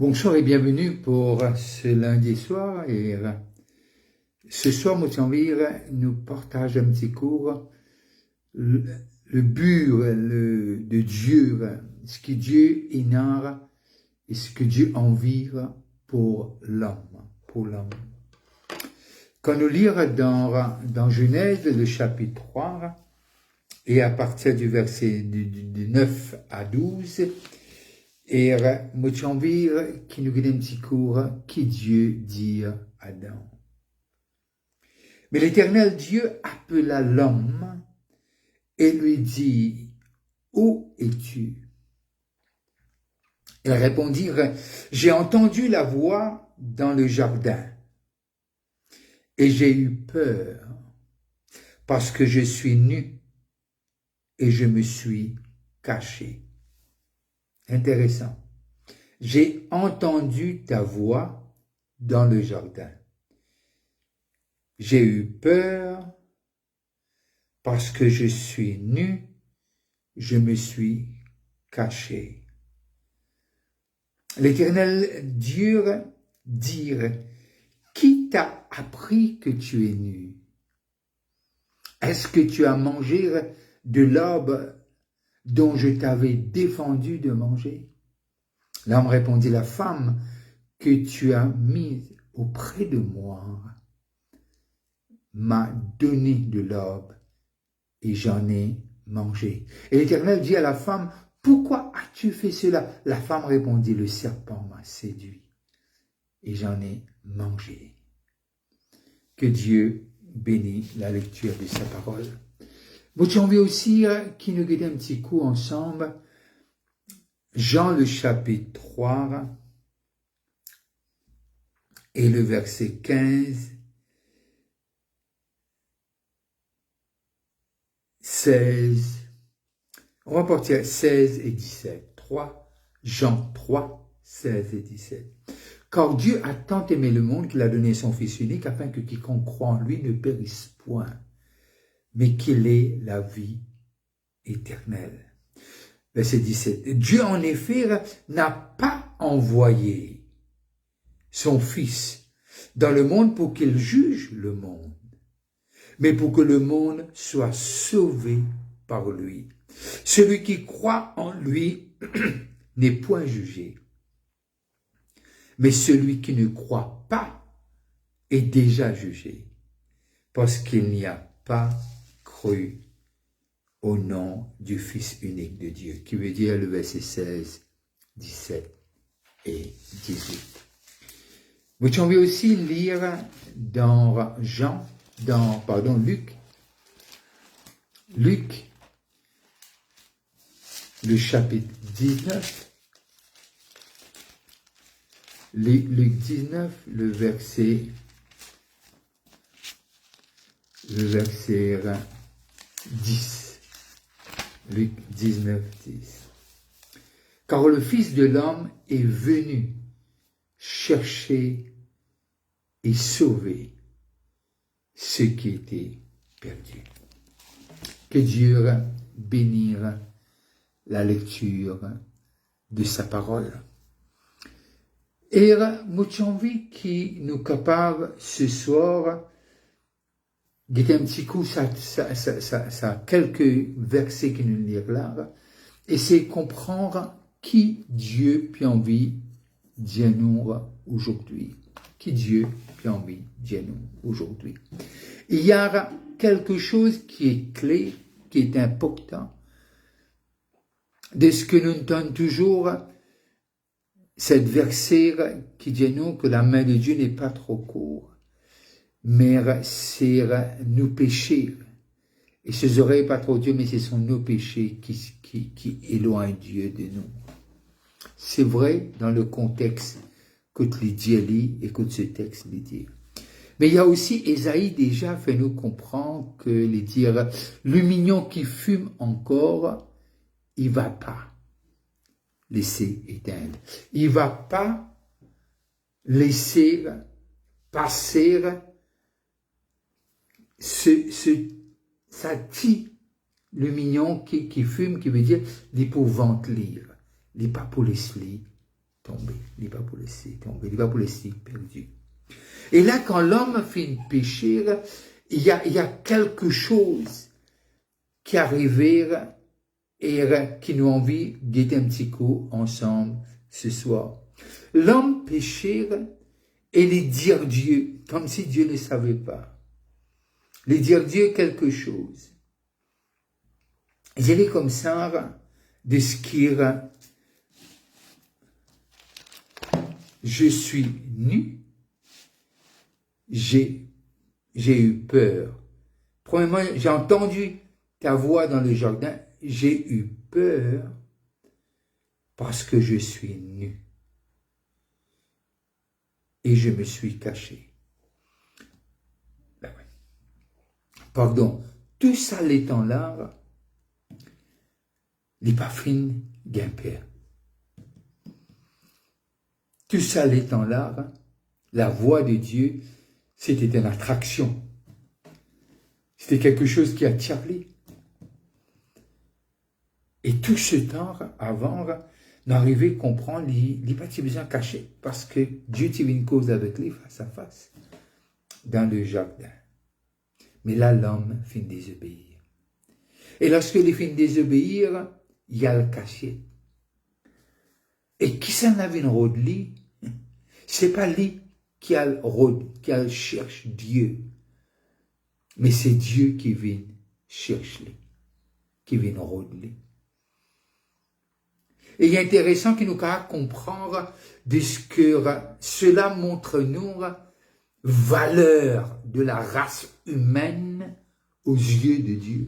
Bonsoir et bienvenue pour ce lundi soir. Et ce soir, nous partage un petit cours le but de Dieu, ce que Dieu honore et ce que Dieu envie pour l'homme. Quand nous lisons dans Genèse, le chapitre 3, et à partir du verset du 9 à 12, et moi j'ai envie qu'il nous donne un petit cours qui Dieu dit à Adam. Mais l'Éternel Dieu appela l'homme et lui dit, où es-tu? Il répondit, j'ai entendu la voix dans le jardin et j'ai eu peur parce que je suis nu et je me suis caché. Intéressant. J'ai entendu ta voix dans le jardin. J'ai eu peur parce que je suis nu, je me suis caché. L'Éternel Dieu dit, qui t'a appris que tu es nu? Est-ce que tu as mangé de l'arbre dont je t'avais défendu de manger? L'homme répondit, la femme que tu as mise auprès de moi m'a donné de l'arbre et j'en ai mangé. Et l'Éternel dit à la femme, pourquoi as-tu fait cela? La femme répondit, le serpent m'a séduit et j'en ai mangé. Que Dieu bénisse la lecture de sa parole. Moi, j'ai envie aussi qu'il nous guide un petit coup ensemble. Jean le chapitre 3 et le verset 15, 16, on va partir 16 et 17. 3, Jean 3, 16 et 17. Car Dieu a tant aimé le monde qu'il a donné son Fils unique afin que quiconque croit en lui ne périsse point, mais qu'il ait la vie éternelle. Verset 17. Dieu en effet n'a pas envoyé son Fils dans le monde pour qu'il juge le monde, mais pour que le monde soit sauvé par lui. Celui qui croit en lui n'est point jugé, mais celui qui ne croit pas est déjà jugé, parce qu'il n'y a pas cru au nom du Fils unique de Dieu, qui veut dire le verset 16, 17 et 18. Vous pouvez aussi lire dans Luc, le chapitre 19, Luc 19, le verset 10. Luc 19, 10. Car le Fils de l'homme est venu chercher et sauver ce qui était perdu. Que Dieu bénisse la lecture de sa parole. Et moi j'ai envie qu'il nous capable ce soir de un petit coup, ça quelques versets qui nous lire là, et c'est comprendre qui Dieu puis envie de nous aujourd'hui. Qui Dieu puis envie de nous aujourd'hui. Il y a quelque chose qui est clé, qui est important, de ce que nous donne toujours cette verset qui dit nous que la main de Dieu n'est pas trop courte, mais c'est nos péchés. Et ce serait pas trop Dieu, mais ce sont nos péchés qui éloignent Dieu de nous. C'est vrai dans le contexte que les dieux lit et que ce texte les dit. Mais il y a aussi Ésaïe déjà fait nous comprendre que les dire le mignon qui fume encore, il va pas laisser éteindre. Il va pas laisser passer ça dit le mignon qui fume, qui veut dire les pour ventlir, les pas pour les slis tomber, il n'est pas pour laisser tomber, il n'est pas pour laisser perdu. Et là, quand l'homme finit de pécher, il y a quelque chose qui arrive et qui nous envie d'être un petit coup ensemble ce soir. L'homme péché et les dire Dieu, comme si Dieu ne savait pas. Les dire Dieu quelque chose. Il est comme ça de ce qui est, je suis nu, j'ai eu peur. Premièrement, j'ai entendu ta voix dans le jardin, j'ai eu peur parce que je suis nu. Et je me suis caché. Pardon, tout ça l'étant là, les pas fin guimper. Tout ça l'étant là, la voix de Dieu, c'était une attraction. C'était quelque chose qui attirait. Et tout ce temps avant, n'arriver à comprendre, il n'y a pas de besoin caché, parce que Dieu tient une cause avec lui face à face, dans le jardin. Mais là, l'homme finit de désobéir. Et lorsque il finit de désobéir, il y a le cachet. Et qui s'en avait une rôde lui? C'est pas lui qui a le rôde, qui a le cherche Dieu. Mais c'est Dieu qui vient chercher, qui vient rôde lui. Et il est intéressant qu'il nous fasse comprendre de ce que cela montre nous valeur de la race humaine aux yeux de Dieu.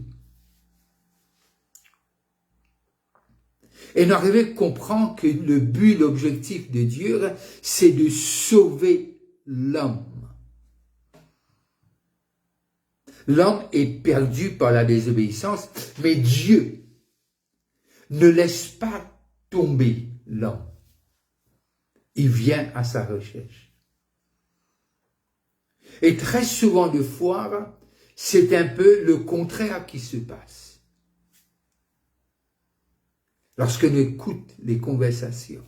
Et nous arrivons à comprendre que le but, l'objectif de Dieu, c'est de sauver l'homme. L'homme est perdu par la désobéissance, mais Dieu ne laisse pas tomber l'homme. Il vient à sa recherche. Et très souvent de fois, c'est un peu le contraire qui se passe. Lorsque nous écoutons les conversations.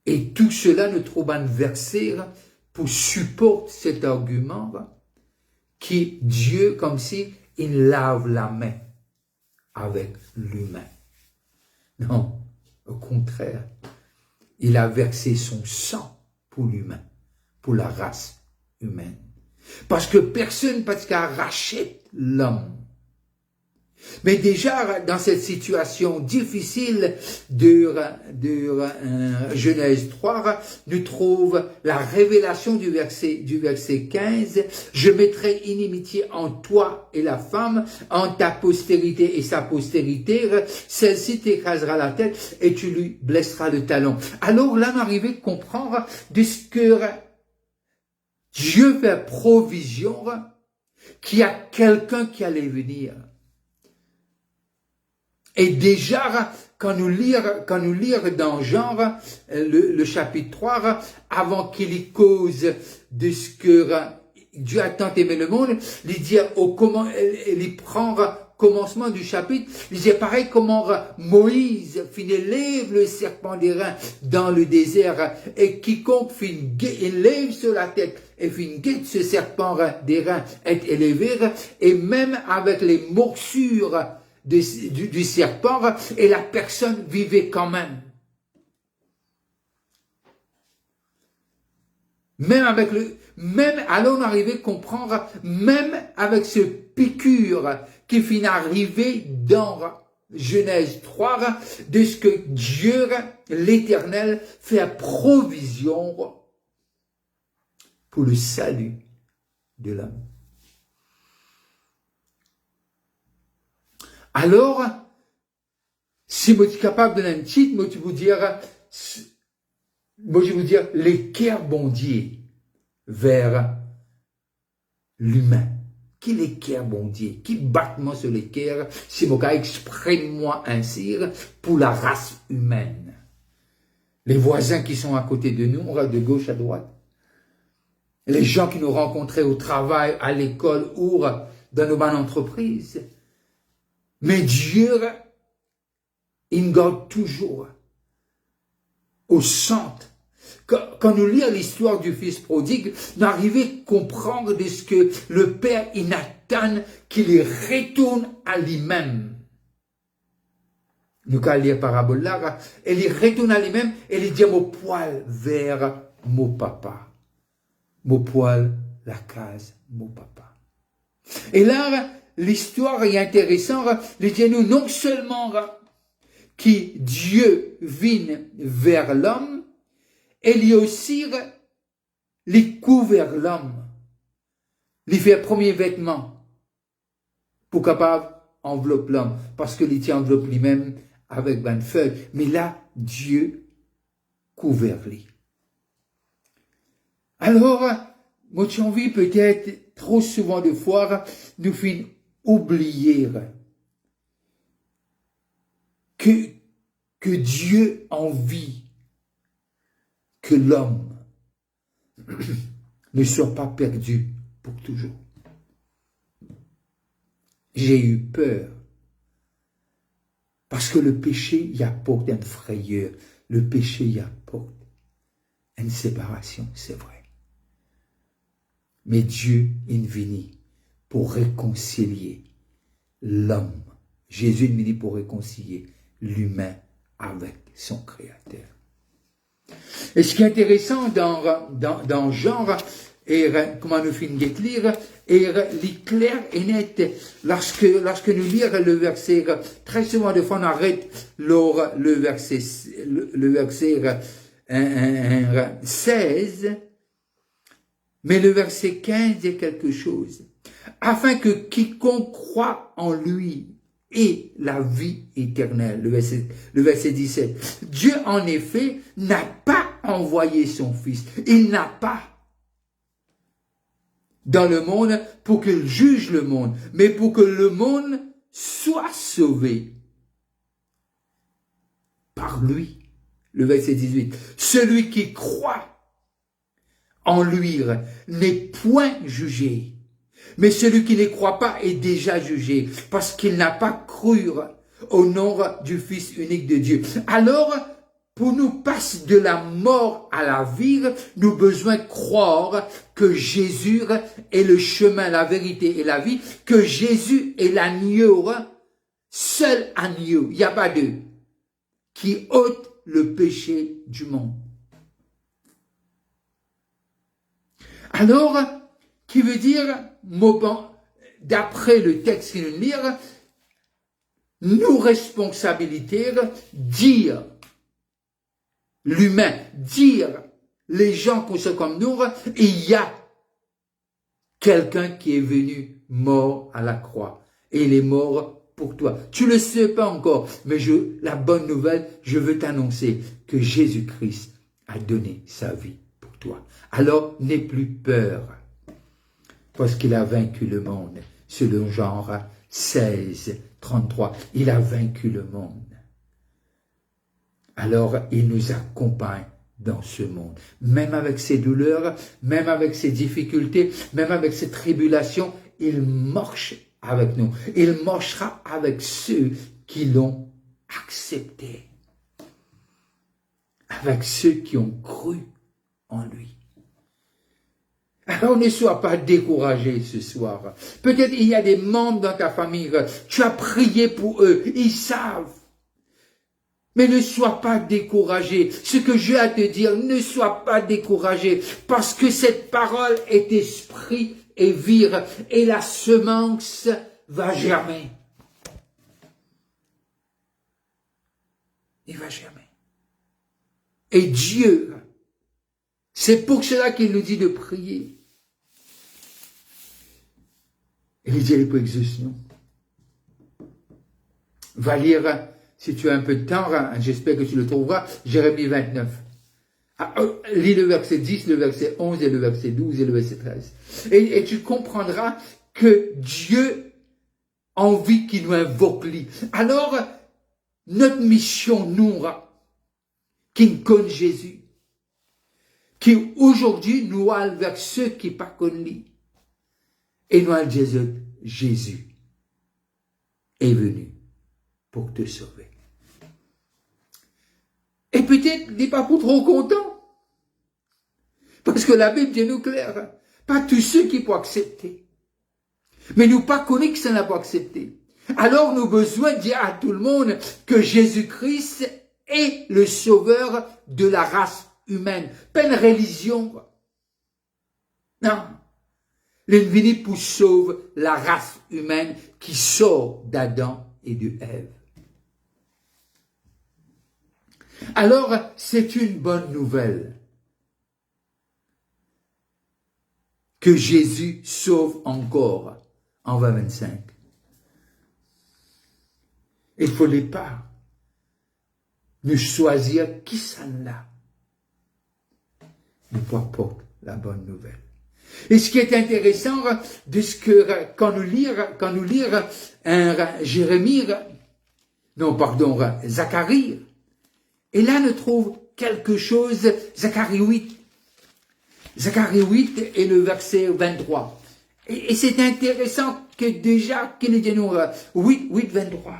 Et tout cela nous trouve un verset pour supporter cet argument qui Dieu, comme si il lave la main avec l'humain. Non, au contraire, il a versé son sang pour l'humain, pour la race humaine. Parce que personne, parce qu'il rachète l'homme. Mais déjà, dans cette situation difficile de Genèse 3, nous trouvons la révélation du verset 15. « Je mettrai inimitié en toi et la femme, en ta postérité et sa postérité. Celle-ci t'écrasera la tête et tu lui blesseras le talon. » Alors là, on arrive à comprendre de ce que Dieu fait provision qu'il y a quelqu'un qui allait venir. Et déjà, quand nous lire dans Jean, le chapitre 3, avant qu'il y cause de ce que Dieu a tant aimé le monde, il dit il prend commencement du chapitre, il dit pareil comment Moïse lève le serpent d'airain dans le désert, et quiconque il lève sur la tête, et guette ce serpent d'airain est élevé, et même avec les morsures du serpent, et la personne vivait quand même. Alors on arrivait à comprendre, même avec ce piqûre qui finit arriver dans Genèse 3, de ce que Dieu, l'Éternel, fait provision pour le salut de l'homme. Alors, si je suis capable de l'un titre, moi je vous dire, les cœurs bondiers vers l'humain. Qui les cœurs bondiers, qui battement sur les cœurs, si je exprime-moi ainsi, pour la race humaine. Les voisins qui sont à côté de nous, de gauche à droite. Les gens qui nous rencontraient au travail, à l'école ou dans nos bonnes entreprises. Mais Dieu, il garde toujours au centre. Quand nous lisons l'histoire du fils prodigue, nous arrivons à comprendre de ce que le père il attend qu'il retourne à lui-même. Nous allons lire la parabole là, et il retourne à lui-même et il dit mon poil vers mon papa. Mon poil, la case, mon papa. Et là, l'histoire est intéressante. Il dit nous non seulement qui Dieu vient vers l'homme, et il y a aussi les couvert l'homme. Il fait le premier vêtement pour capable envelopper l'homme, parce que il tient enveloppe lui-même avec une feuille. Mais là, Dieu couvert lui. Alors, moi j'ai envie peut-être trop souvent de fois nous finir oublier que Dieu envie que l'homme ne soit pas perdu pour toujours. J'ai eu peur parce que le péché y apporte une frayeur, le péché y apporte une séparation, c'est vrai. Mais Dieu est venu pour réconcilier l'homme. Jésus est venu pour réconcilier l'humain avec son Créateur. Et ce qui est intéressant dans Jean, et comment nous finissons de lire, et clair et net, lorsque nous lisons le verset, très souvent de fois on arrête le verset 16, mais le verset 15 dit quelque chose. Afin que quiconque croit en lui ait la vie éternelle. Le verset 17. Dieu, en effet, n'a pas envoyé son Fils. Il n'a pas dans le monde pour qu'il juge le monde, mais pour que le monde soit sauvé par lui. Le verset 18. Celui qui croit en lui n'est point jugé. Mais celui qui ne croit pas est déjà jugé, parce qu'il n'a pas cru au nom du Fils unique de Dieu. Alors, pour nous passer de la mort à la vie, nous avons besoin de croire que Jésus est le chemin, la vérité et la vie, que Jésus est l'agneau, seul agneau, il n'y a pas deux, qui ôte le péché du monde. Alors, qui veut dire, d'après le texte qu'il nous lit, nous responsabilité, dire l'humain, dire les gens qui sont comme nous, il y a quelqu'un qui est venu mort à la croix. Et il est mort pour toi. Tu le sais pas encore, mais la bonne nouvelle, je veux t'annoncer que Jésus-Christ a donné sa vie pour toi. Alors, n'aie plus peur. Parce qu'il a vaincu le monde, selon Jean 16, 33. Il a vaincu le monde. Alors, il nous accompagne dans ce monde. Même avec ses douleurs, même avec ses difficultés, même avec ses tribulations, il marche avec nous. Il marchera avec ceux qui l'ont accepté. Avec ceux qui ont cru en lui. Alors ne sois pas découragé ce soir. Peut-être il y a des membres dans ta famille, tu as prié pour eux, ils savent. Mais ne sois pas découragé. Ce que j'ai à te dire, ne sois pas découragé, parce que cette parole est esprit et vire, et la semence va germer. Il va germer. Et Dieu, c'est pour cela qu'il nous dit de prier. Il dit pour exaucement. Va lire, si tu as un peu de temps, j'espère que tu le trouveras, Jérémie 29. Lis le verset 10, le verset 11 et le verset 12 et le verset 13. Et tu comprendras que Dieu a envie qu'il nous invoque lui. Alors, notre mission, nous, qui connaissent Jésus, qui aujourd'hui nous allons vers ceux qui ne pas connaissent, et nous allons dire, Jésus est venu pour te sauver. Et peut-être peut-être n'est pas pour trop content. Parce que la Bible dit nous clair, pas tous ceux qui peuvent accepter. Mais nous pas connaître que ça n'a pas accepté. Alors nous avons besoin de dire à tout le monde que Jésus-Christ est le sauveur de la race humaine. Pas une religion. Non. L'ennemi pour sauver la race humaine qui sort d'Adam et de Ève. Alors, c'est une bonne nouvelle que Jésus sauve encore en 2025. Il ne fallait pas nous choisir qui ça là. Nous porte la bonne nouvelle. Et ce qui est intéressant de ce que quand nous lire Zacharie, et là nous trouve quelque chose, Zacharie 8. Zacharie 8 et le verset 23. Et c'est intéressant que déjà, qu'il est dit nous 8, 23.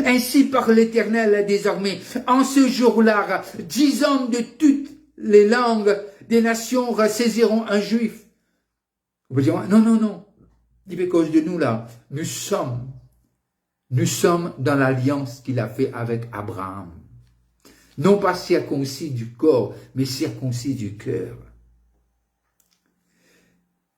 Ainsi parle l'Éternel désormais, en ce jour-là, 10 hommes de toutes les langues des nations saisiront un juif. Vous pouvez dire, non. Il dit, à cause de nous là, nous sommes dans l'alliance qu'il a fait avec Abraham. Non pas circoncis du corps, mais circoncis du cœur.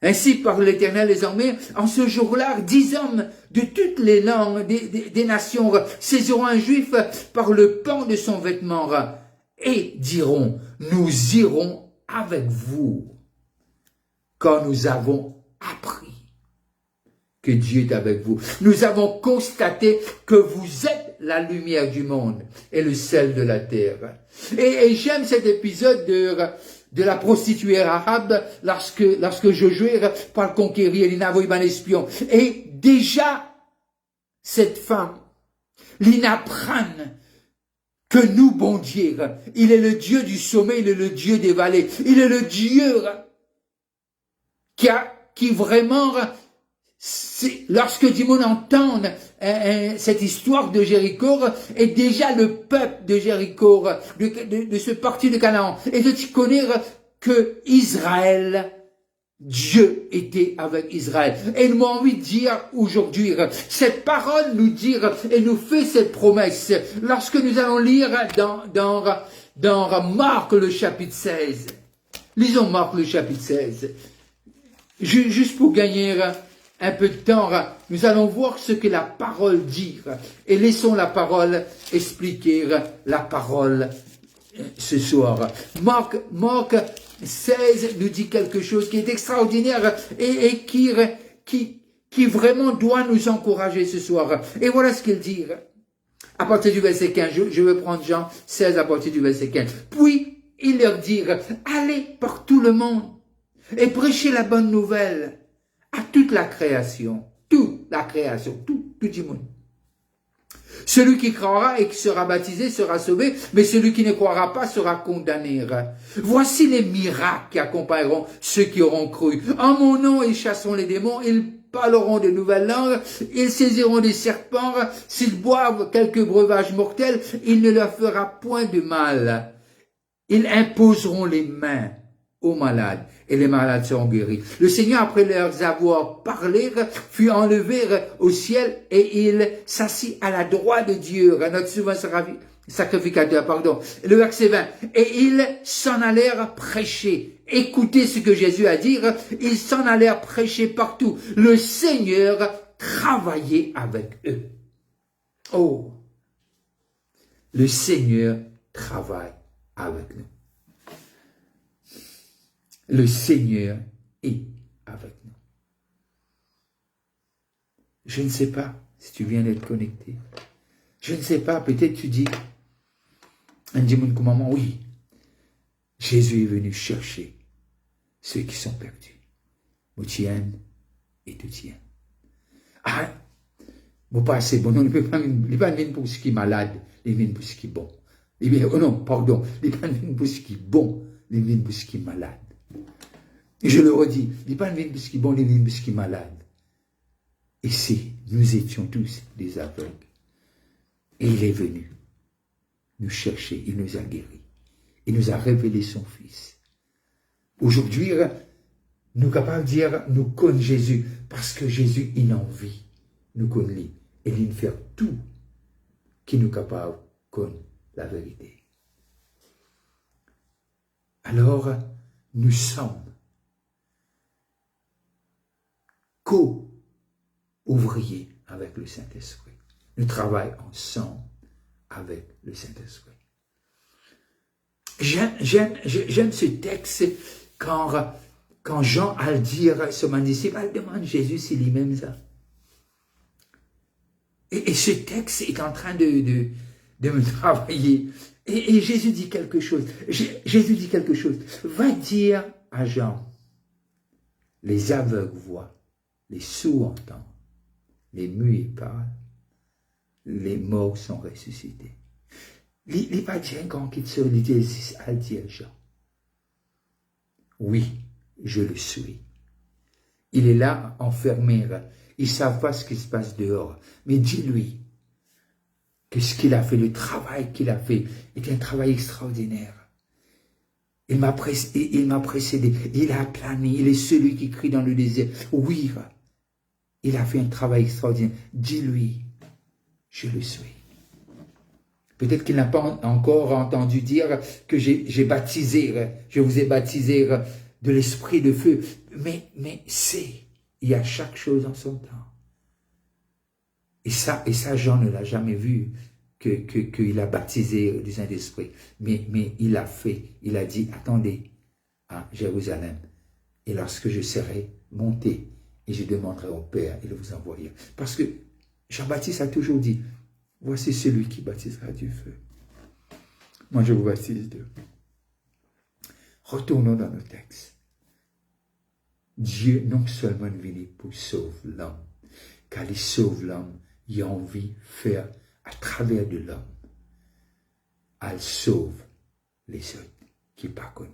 Ainsi parle l'Éternel désormais, en ce jour-là, 10 hommes de toutes les langues des nations saisiront un juif par le pan de son vêtement et diront, nous irons avec vous quand nous avons appris que Dieu est avec vous. Nous avons constaté que vous êtes la lumière du monde et le sel de la terre. Et j'aime cet épisode de la prostituée arabe lorsque Josué parle conquérir il n'avait pas d'espion. Et déjà, cette femme, l'apprend que nous, bon Dieu, il est le Dieu du sommet, il est le Dieu des vallées, il est le Dieu qui vraiment, lorsque Dimon entend cette histoire de Jéricho, et déjà le peuple de Jéricho, de ce parti de Canaan, et de connaître que Israël, Dieu était avec Israël. Et nous avons envie de dire aujourd'hui, cette parole nous dit et nous fait cette promesse. Lorsque nous allons lire dans Marc le chapitre 16. Lisons Marc le chapitre 16. Juste pour gagner un peu de temps, nous allons voir ce que la parole dit. Et laissons la parole expliquer la parole ce soir. Marc 16 nous dit quelque chose qui est extraordinaire et qui vraiment doit nous encourager ce soir. Et voilà ce qu'il dit. À partir du verset 15, je vais prendre Jean 16 à partir du verset 15. Puis, il leur dit, allez par tout le monde et prêchez la bonne nouvelle à toute la création, tout le monde. Celui qui croira et qui sera baptisé sera sauvé, mais celui qui ne croira pas sera condamné. Voici les miracles qui accompagneront ceux qui auront cru. En mon nom, ils chasseront les démons, ils parleront de nouvelles langues, ils saisiront des serpents, s'ils boivent quelques breuvages mortels, il ne leur fera point de mal. Ils imposeront les mains aux malades, et les malades seront guéris. Le Seigneur, après leur avoir parlé, fut enlevé au ciel, et il s'assit à la droite de Dieu, notre souverain sacrificateur, pardon. Le verset 20. Et ils s'en allèrent prêcher. Écoutez ce que Jésus a dit. Ils s'en allèrent prêcher partout. Le Seigneur travaillait avec eux. Oh! Le Seigneur travaille avec nous. Le Seigneur est avec nous. Je ne sais pas si tu viens d'être connecté. Je ne sais pas, peut-être tu dis, maman, oui, Jésus est venu chercher ceux qui sont perdus. Vous tiens et tu tiens. Ah, vous passez bon, non, il ne peut pas venir pour ce qui est malade, il vient pour ce qui est bon. Oh non, pardon, il ne peut pas venir pour ce qui est bon, il vient pour ce qui est malade. Et je le redis, il n'est pas venu parce qu'il est bon, il est venu parce qu'il est malade. Ici, nous étions tous des aveugles. Et il est venu nous chercher, il nous a guéris. Il nous a révélé son Fils. Aujourd'hui, nous sommes capables de dire, nous connaissons Jésus, parce que Jésus, il en vit. Nous connaissons, et il fait tout qui nous est capable de connaître la vérité. Alors, nous sommes co-ouvriers avec le Saint-Esprit. Nous travaillons ensemble avec le Saint-Esprit. J'aime ce texte quand Jean a dire sur mon disciple, elle demande Jésus s'il est même ça. Et ce texte est en train de me travailler. Et Jésus dit quelque chose. Jésus dit quelque chose. Va dire à Jean, les aveugles voient, les sourds entendent, les muets parlent, les morts sont ressuscités. Il n'est pas dire quand il se dit à dire Jean. Oui, je le suis. Il est là enfermé. Ils ne savent pas ce qui se passe dehors. Mais dis-lui que ce qu'il a fait, le travail qu'il a fait, est un travail extraordinaire. Il m'a précédé, il a plané, il est celui qui crie dans le désert. Oui, il a fait un travail extraordinaire. Dis-lui, je le suis. Peut-être qu'il n'a pas encore entendu dire que j'ai baptisé, je vous ai baptisé de l'esprit de feu. Mais il y a chaque chose en son temps. Et ça, Jean ne l'a jamais vu, qu'il a baptisé du Saint-Esprit. Mais il a fait, il a dit, attendez à Jérusalem. Et lorsque je serai monté, et je demanderai au Père, il vous envoyera. Parce que Jean-Baptiste a toujours dit, voici celui qui baptisera du feu. Moi, je vous baptise d'eux. Retournons dans nos textes. Dieu non seulement venu pour sauver l'homme, car il sauve l'homme, il a envie de faire à travers de l'homme. Elle sauve les autres qui ne sont pas connus.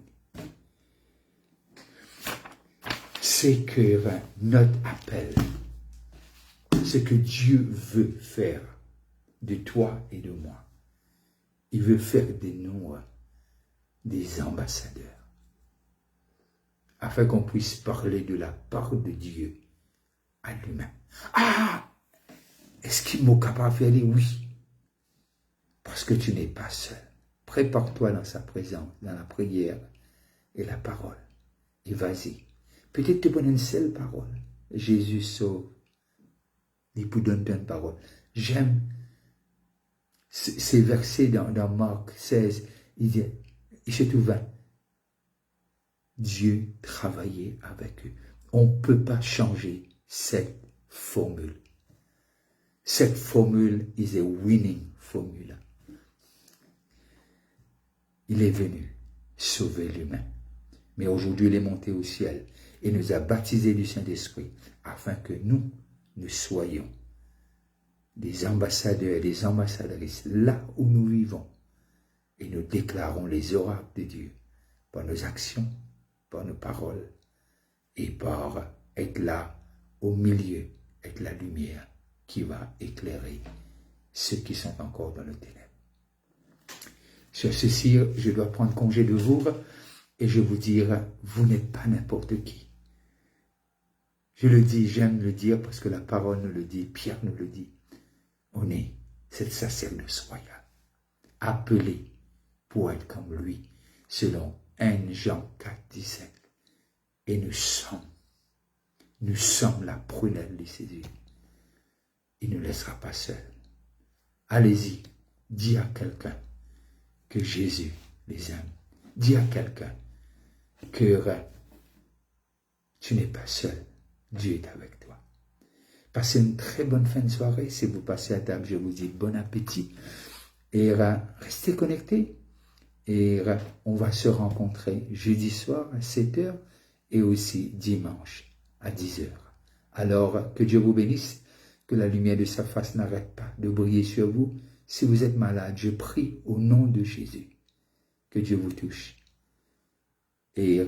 C'est que notre appel, ce que Dieu veut faire de toi et de moi. Il veut faire de nous des ambassadeurs, afin qu'on puisse parler de la part de Dieu à l'humain. Ah! Est-ce qu'il m'est capable de faire des oui? Parce que tu n'es pas seul. Prépare-toi dans sa présence, dans la prière et la parole. Et vas-y. Peut-être te donner une seule parole. Jésus sauve. Il vous donne une parole. J'aime ces versets dans Marc 16. Il dit, et c'est tout vain. Dieu travaillait avec eux. On ne peut pas changer cette formule. Cette formule is a winning formula. Il est venu sauver l'humain. Mais aujourd'hui, il est monté au ciel et nous a baptisés du Saint-Esprit afin que nous soyons des ambassadeurs et des ambassadrices là où nous vivons. Et nous déclarons les oracles de Dieu par nos actions, par nos paroles et par être là au milieu, être la lumière qui va éclairer ceux qui sont encore dans le ténèbre. Sur ceci, je dois prendre congé de vous et je vous dire, vous n'êtes pas n'importe qui. Je le dis, j'aime le dire parce que la parole nous le dit, Pierre nous le dit. On est cette sacerdoce royale, appelé pour être comme lui, selon 1 Jean 4, 17. Et nous sommes la prunelle de ses yeux. Il ne nous laissera pas seuls. Allez-y, dis à quelqu'un que Jésus les aime. Dis à quelqu'un que tu n'es pas seul. Dieu est avec toi. Passez une très bonne fin de soirée. Si vous passez à table, je vous dis bon appétit. Et restez connectés. Et on va se rencontrer jeudi soir à 7h et aussi dimanche à 10h. Alors, que Dieu vous bénisse, que la lumière de sa face n'arrête pas de briller sur vous. Si vous êtes malade, je prie au nom de Jésus que Dieu vous touche et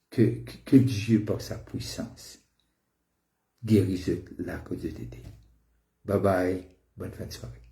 que Dieu, par sa puissance, guérisse la cause de Bye bye, bonne fin de soirée.